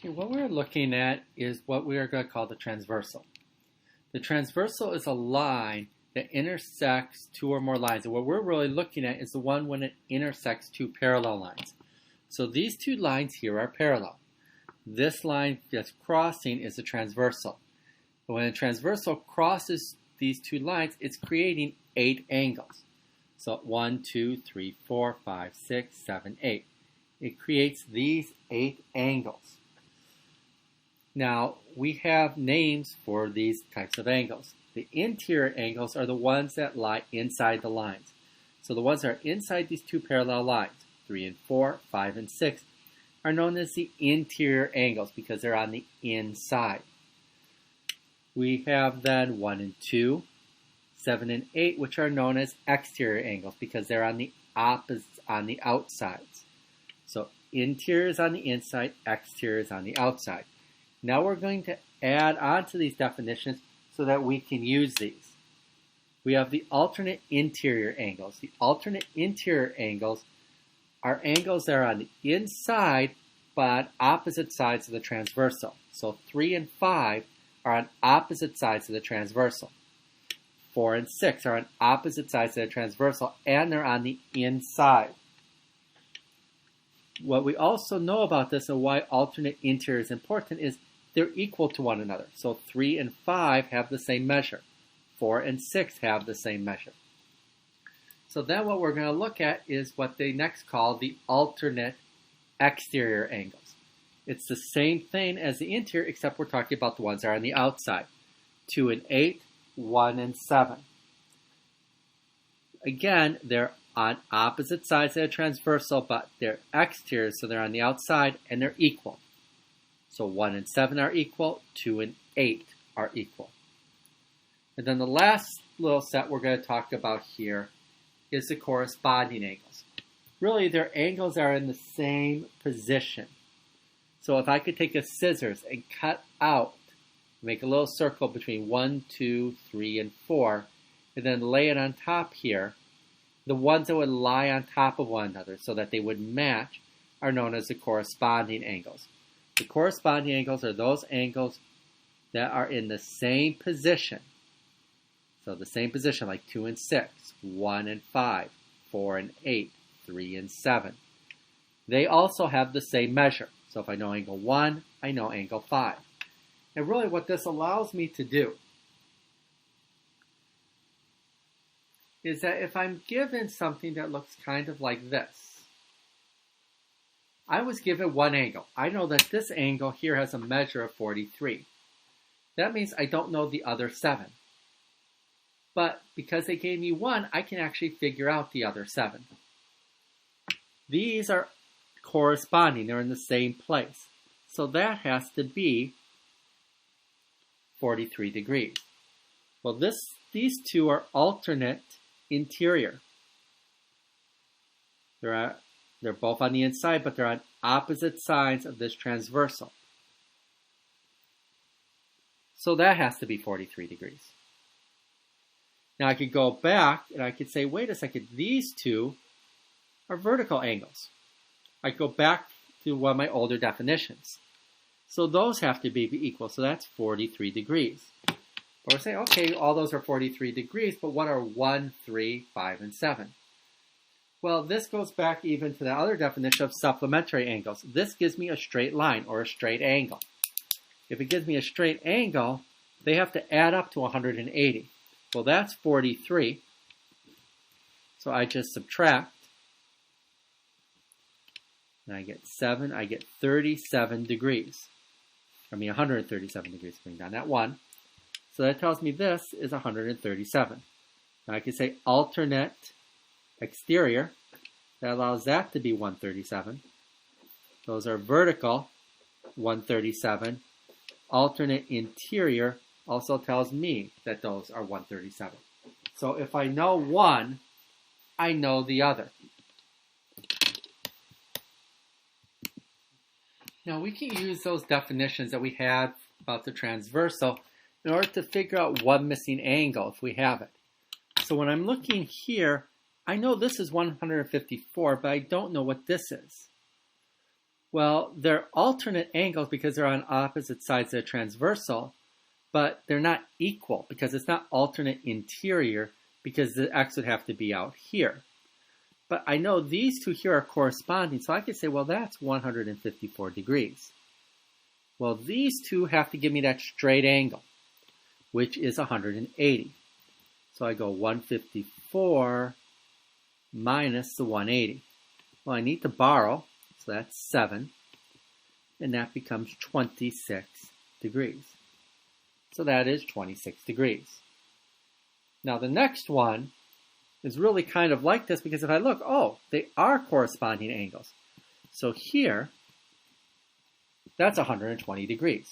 Okay, what we're looking at is what we are going to call the transversal. The transversal is a line that intersects two or more lines. And what we're really looking at is the one when it intersects two parallel lines. So these two lines here are parallel. This line that's crossing is a transversal. But when a transversal crosses these two lines, it's creating 8 angles. So 1, 2, 3, 4, 5, 6, 7, 8. It creates these 8 angles. Now, we have names for these types of angles. The interior angles are the ones that lie inside the lines. So the ones that are inside these two parallel lines, 3 and 4, 5 and 6, are known as the interior angles because they're on the inside. We have then 1 and 2, 7 and 8, which are known as exterior angles because they're on the outsides. So interior is on the inside, exterior is on the outside. Now we're going to add on to these definitions so that we can use these. We have the alternate interior angles. The alternate interior angles are angles that are on the inside but on opposite sides of the transversal. So 3 and 5 are on opposite sides of the transversal. 4 and 6 are on opposite sides of the transversal, and they're on the inside. What we also know about this and why alternate interior is important is they're equal to one another. So 3 and 5 have the same measure. 4 and 6 have the same measure. So then what we're going to look at is what they next call the alternate exterior angles. It's the same thing as the interior, except we're talking about the ones that are on the outside. 2 and 8, 1 and 7. Again, they're on opposite sides of the transversal, but they're exterior, so they're on the outside, and they're equal. So 1 and 7 are equal, 2 and 8 are equal. And then the last little set we're going to talk about here is the corresponding angles. Really, they're angles that are in the same position. So if I could take a scissors and cut out, make a little circle between 1, 2, 3, and 4, and then lay it on top here, the ones that would lie on top of one another so that they would match are known as the corresponding angles. The corresponding angles are those angles that are in the same position. So the same position like 2 and 6, 1 and 5, 4 and 8, 3 and 7. They also have the same measure. So if I know angle 1, I know angle 5. And really what this allows me to do is that if I'm given something that looks kind of like this, I was given one angle. I know that this angle here has a measure of 43. That means I don't know the other 7. But because they gave me 1, I can actually figure out the other 7. These are corresponding. They're in the same place. So that has to be 43 degrees. Well, these two are alternate interior. They're both on the inside, but they're on opposite sides of this transversal. So that has to be 43 degrees. Now I could go back and I could say, wait a second, these two are vertical angles. I go back to one of my older definitions. So those have to be equal, so that's 43 degrees. But we're saying, okay, all those are 43 degrees, but what are 1, 3, 5, and 7? Well, this goes back even to the other definition of supplementary angles. This gives me a straight line or a straight angle. If it gives me a straight angle, they have to add up to 180. Well, that's 43. So I just subtract. And I get 7. I get 37 degrees. 137 degrees. Bring down that 1. So that tells me this is 137. Now I can say alternate exterior. That allows that to be 137. Those are vertical, 137. Alternate interior also tells me that those are 137. So if I know one, I know the other. Now we can use those definitions that we had about the transversal in order to figure out one missing angle if we have it. So when I'm looking here, I know this is 154, but I don't know what this is. Well, they're alternate angles because they're on opposite sides of the transversal, but they're not equal because it's not alternate interior because the x would have to be out here. But I know these two here are corresponding, so I could say, well, that's 154 degrees. Well, these two have to give me that straight angle, which is 180. So I go 154 minus the 180. Well, I need to borrow, so that's 7, and that becomes 26 degrees. So that is 26 degrees. Now the next one is really kind of like this because if I look, oh, they are corresponding angles. So here, that's 120 degrees.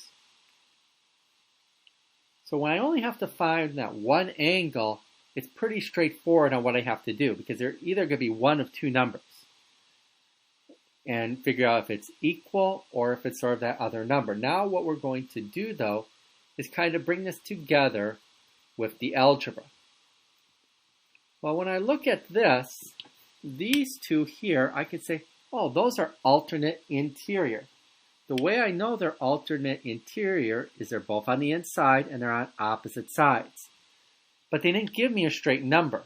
So when I only have to find that one angle, it's pretty straightforward on what I have to do because they're either going to be one of two numbers and figure out if it's equal or if it's sort of that other number. Now what we're going to do though is kind of bring this together with the algebra. Well, when I look at this, these two here, I could say, oh, those are alternate interior. The way I know they're alternate interior is they're both on the inside and they're on opposite sides. But they didn't give me a straight number.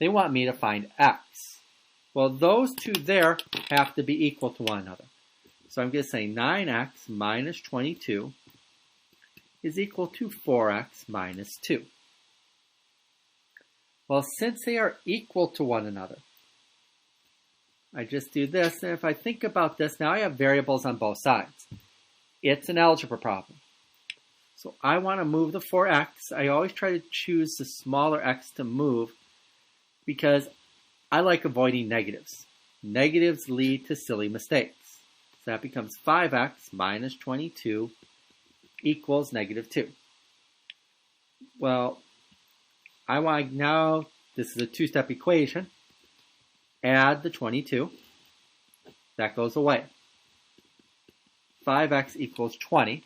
They want me to find x. Well, those two there have to be equal to one another. So I'm going to say 9x minus 22 is equal to 4x minus 2. Well, since they are equal to one another, I just do this, and if I think about this, now I have variables on both sides. It's an algebra problem. So I want to move the 4x. I always try to choose the smaller x to move because I like avoiding negatives. Negatives lead to silly mistakes. So that becomes 5x minus 22 equals negative 2. Well, I want now, this is a two-step equation, add the 22. That goes away. 5x equals 20.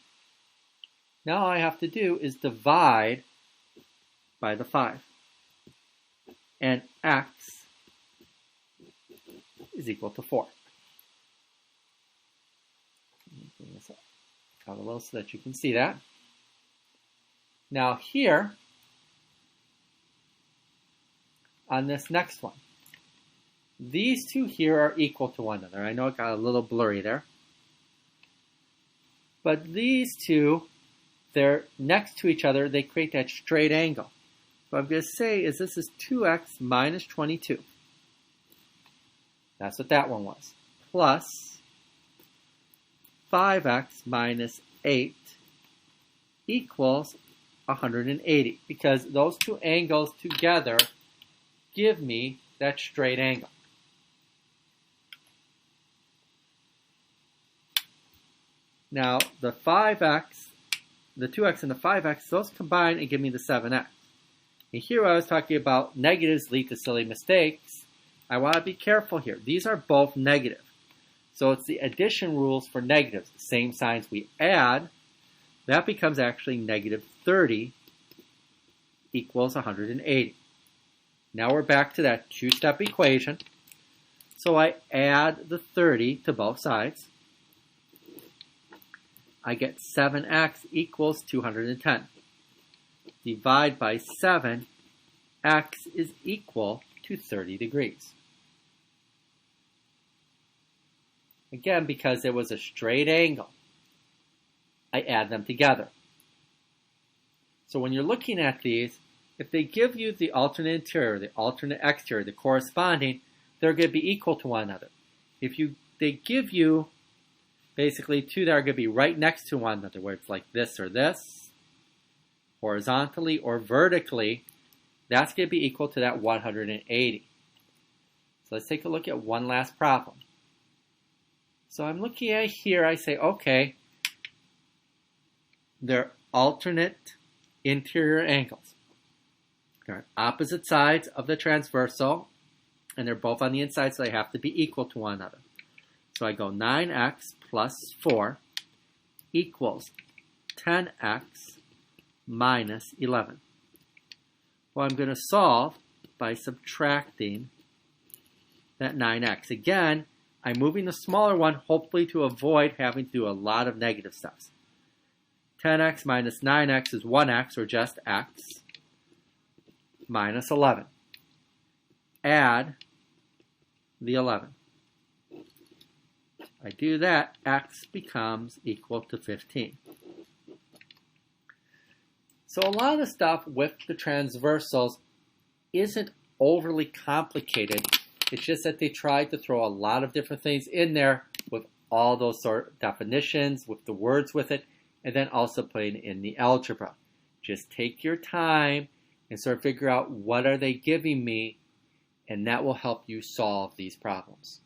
Now all I have to do is divide by the 5. And x is equal to 4. Let me bring this out a little so that you can see that. Now here, on this next one, these two here are equal to one another. I know it got a little blurry there. But these two, they're next to each other. They create that straight angle. What I'm going to say is this is 2x minus 22. That's what that one was. Plus 5x minus 8 equals 180. Because those two angles together give me that straight angle. Now, the 5x, the 2x and the 5x, those combine and give me the 7x. And here I was talking about negatives lead to silly mistakes. I want to be careful here. These are both negative. So it's the addition rules for negatives. The same signs we add, that becomes actually negative 30 equals 180. Now we're back to that two-step equation. So I add the 30 to both sides. I get 7x equals 210. Divide by 7, x is equal to 30 degrees. Again, because it was a straight angle, I add them together. So when you're looking at these, if they give you the alternate interior, the alternate exterior, the corresponding, they're going to be equal to one another. If they give you basically two that are going to be right next to one another, where it's like this or this, horizontally or vertically, that's going to be equal to that 180. So let's take a look at one last problem. So I'm looking at here, I say, okay, they're alternate interior angles. They're on opposite sides of the transversal, and they're both on the inside, so they have to be equal to one another. So I go 9x plus 4 equals 10x minus 11. Well, I'm going to solve by subtracting that 9x. Again, I'm moving the smaller one, hopefully to avoid having to do a lot of negative steps. 10x minus 9x is 1x, or just x, minus 11. Add the 11. I do that, x becomes equal to 15. So a lot of the stuff with the transversals isn't overly complicated. It's just that they tried to throw a lot of different things in there with all those sort of definitions, with the words with it, and then also putting in the algebra. Just take your time and sort of figure out what are they giving me, and that will help you solve these problems.